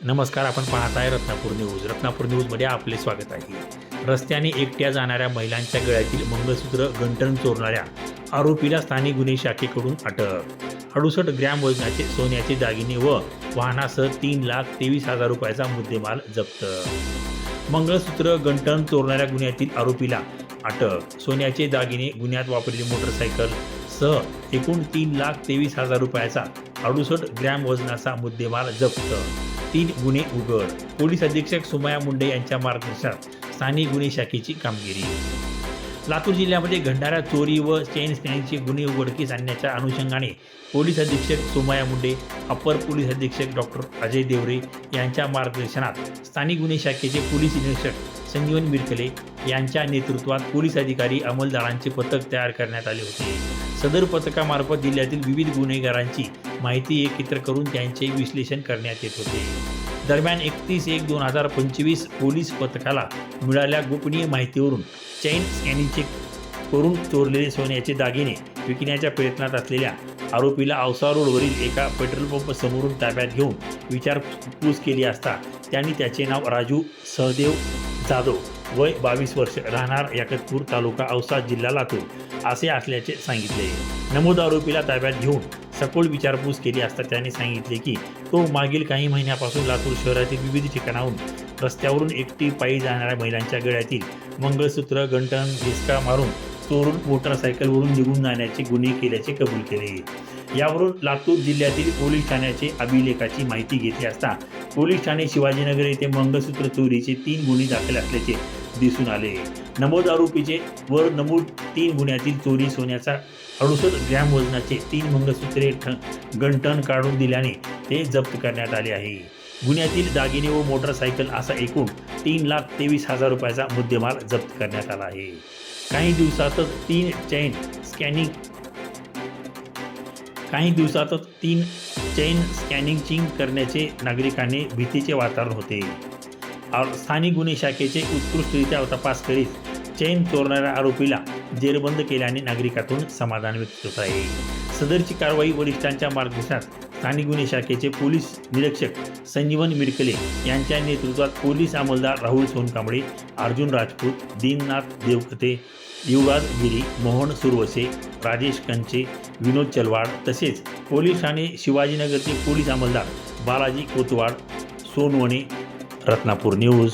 नमस्कार. आपण पाहत आहे रत्नापूर न्यूज. रत्नापूर न्यूजमध्ये आपले स्वागत आहे. रस्त्याने एकट्या जाणाऱ्या महिलांच्या गळ्यातील मंगळसूत्र गंटन चोरणाऱ्या आरोपीला स्थानिक गुन्हे शाखेकडून अटक. 68 ग्रॅम वजनाचे सोन्याचे दागिने व वाहनासह 3,23,000 रुपयाचा मुद्देमाल जप्त. मंगळसूत्र गंटन चोरणाऱ्या गुन्ह्यातील आरोपीला अटक. सोन्याचे दागिने, गुन्ह्यात वापरलेली मोटरसायकल सह एकूण 3,23,000 रुपयाचा 68 ग्रॅम वजनाचा मुद्देमाल जप्त. 3 गुन्हे उघड. पोलीस अधीक्षक सुमया मुंडे यांच्या मार्गदर्शनात स्थानिक गुन्हे शाखेची कामगिरी. लातूर जिल्ह्यामध्ये घडणाऱ्या चोरी व चेन स्नॅचिंगचे गुन्हे उघडकीस आणण्याच्या अनुषंगाने पोलीस अधीक्षक सुमया मुंडे, अपर पोलीस अधीक्षक डॉक्टर अजय देवरे यांच्या मार्गदर्शनात स्थानिक गुन्हे शाखेचे पोलीस निरीक्षक संजीवन मिरकले यांच्या नेतृत्वात पोलीस अधिकारी अंमलदारांचे पथक तयार करण्यात आले होते. सदर पथकामार्फत जिल्ह्यातील विविध गुन्हेगारांची माहिती एकत्र करून त्यांचे विश्लेषण करण्यात येत होते. दरम्यान 31/1/2025 पोलीस पथकाला मिळालेल्या गोपनीय माहितीवरून चैन स्कॅनिंगचे करून चोरलेले सोन्याचे दागिने विकण्याच्या प्रयत्नात असलेल्या आरोपीला औसा रोडवरील एका पेट्रोल पंप समोरून ताब्यात घेऊन विचारपूस केली असता त्यांनी त्याचे नाव राजू सहदेव जाधव, वय 22 वर्ष, राहणार याकतपूर, तालुका औसा, जिल्हा लातूर असे असल्याचे सांगितले. नमूद आरोपीला ताब्यात घेऊन सखोल विचारपूस केली असता त्याने सांगितले की तो मागील काही महिन्यापासून लातूर शहरातील विविध ठिकाणाहून रस्त्यावरून एकटी पायी जाणाऱ्या महिलांच्या गळ्यातील मंगळसूत्र गंटन हिसका मारून चोरून मोटरसायकलवरून निघून जाण्याचे गुन्हे केल्याचे कबूल केले. यावरून लातूर जिल्ह्यातील पोलीस ठाण्याचे अभिलेखाची माहिती घेतली असता पोलीस ठाणे शिवाजीनगर येथे मंगळसूत्र चोरीचे 3 गुन्हे दाखल असल्याचे दिसून आले. नमूद आरोपीचे वर नमूद 3 गुन्ह्यातील चोरी, सोन्याचा 68 ग्रॅम वजनाचे 3 मंगळसूत्रे गंटन काढून दिल्याने ते जप्त करण्यात आले आहे. गुन्ह्यातील दागिने व मोटरसायकल असा एकूण 3,23,000 रुपयाचा मुद्देमाल जप्त करण्यात आला आहे. काही दिवसातच 3 चैन स्कॅनिंग करण्याचे नागरिकांनी भीतीचे वातावरण होते. स्थानिक गुन्हे शाखेचे उत्कृष्टरित्या तपास करीत चैन चोरणाऱ्या आरोपीला जेरबंद केल्याने नागरिकातून समाधान व्यक्त होत आहे. सदरची कारवाई वरिष्ठांच्या मार्गदर्शनात स्थानिक गुन्हे शाखेचे पोलीस निरीक्षक संजीवन मिरकले यांच्या नेतृत्वात पोलीस अंमलदार राहुल सोनकांबळे, अर्जुन राजपूत, दीननाथ देवखते, युवराज गिरी, मोहन सुरवसे, राजेश कंचे, विनोद चलवाड तसेच पोलीस ठाणे शिवाजीनगरचे पोलीस अंमलदार बालाजी कोतवाड, सोनवणे. रत्नापूर न्यूज.